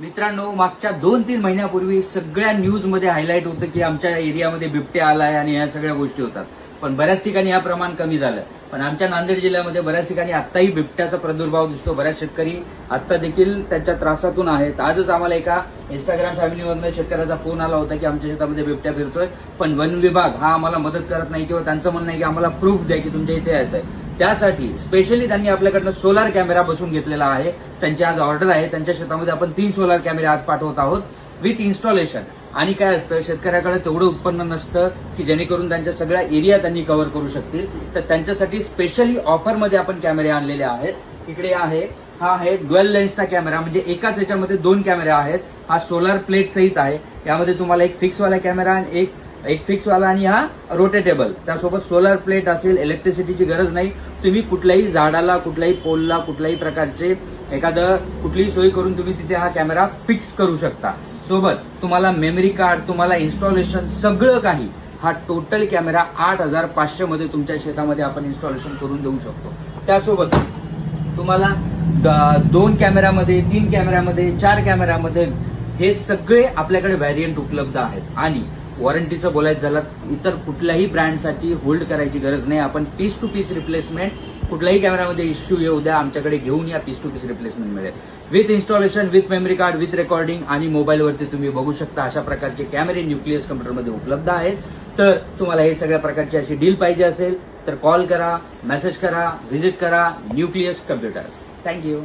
मित्रांनो, मागच्या 2-3 महिन्यापूर्वी सगळ्या न्यूज मध्ये हायलाइट होतं की आमच्या एरियामध्ये बिबट्या आलाय आणि या सगळ्या गोष्टी होतात. पण बऱ्याच ठिकाणी हा प्रमाण कमी झालं. पण आमच्या नांदेड जिल्ह्यामध्ये बऱ्याच ठिकाणी आत्ताही बिबट्याचा प्रादुर्भाव दिसतो. बऱ्याच शेतकरी आत्ता देखील त्याच्या त्रासातून आहेत. आजच आम्हाला एका इंस्टाग्राम फॅमिलीमधून शेतकऱ्याचा फोन आला होता की आमच्या शेतामध्ये बिबट्या फिरतोय, पण वन विभाग हा आम्हाला मदत करत नाही किंवा त्यांचं म्हणणं आहे की आम्हाला प्रूफ द्या की तुमच्या इथे यायचंय. त्यासाठी स्पेशली त्यांनी आपल्याकडनं सोलार कॅमेरा बसवून घेतलेला आहे. त्यांची आज ऑर्डर आहे. त्यांच्या शेतामध्ये आपण 3 सोलार कॅमेरे आज पाठवत आहोत विथ इन्स्टॉलेशन. आणि काय असतं, शेतकऱ्याकडे तेवढं उत्पन्न नसतं की जेणेकरून त्यांच्या सगळ्या एरिया त्यांनी कव्हर करू शकतील. तर त्यांच्यासाठी स्पेशली ऑफरमध्ये आपण कॅमेरे आणलेले आहेत. इकडे आहे, हा आहे ड्युअल लेन्सचा कॅमेरा, म्हणजे एकाच याच्यामध्ये 2 कॅमेरे आहेत. हा सोलार प्लेट सहित आहे. यामध्ये तुम्हाला एक फिक्सवाला कॅमेरा आणि एक फिक्सवाला आणि हा रोटेटेबल, त्यासोबत सोलार प्लेट असेल. इलेक्ट्रिसिटीची गरज नाही. तुम्ही कुठल्याही झाडाला, कुठल्याही पोलला, कुठल्याही प्रकारचे कुठलीही सोय करून तुम्ही तिथे हा कॅमेरा फिक्स करू शकता. सोबत तुम्हाला मेमरी कार्ड, तुम्हाला इन्स्टॉलेशन, सगळं काही हा टोटल कॅमेरा 8500 मध्ये तुमच्या शेतामध्ये आपण इन्स्टॉलेशन करून देऊ शकतो. त्यासोबत तुम्हाला 2 कॅमेऱ्यामध्ये, 3 कॅमेऱ्यामध्ये, 4 कॅमेऱ्यामध्ये हे सगळे आपल्याकडे व्हॅरियंट उपलब्ध आहेत. आणि वॉरंटीचं बोलायचं झालं, इतर कुठल्याही ब्रँडसाठी होल्ड करायची गरज नाही. आपण पीस टू पीस रिप्लेसमेंट, कुठल्याही कॅमेरामध्ये इश्यू येऊ द्या, आमच्याकडे घेऊन या, पीस टू पीस रिप्लेसमेंट मिळेल. With installation, with memory card, with recording आणि मोबाईलवरती तुम्ही बघू शकता. अशा प्रकारचे कॅमेरे न्यूक्लियस कम्प्युटरमध्ये उपलब्ध आहेत. तर तुम्हाला हे सगळ्या प्रकारची अशी डील पाहिजे असेल तर कॉल करा, मेसेज करा, व्हिजिट करा न्यूक्लियस कम्प्युटर्स. थँक्यू.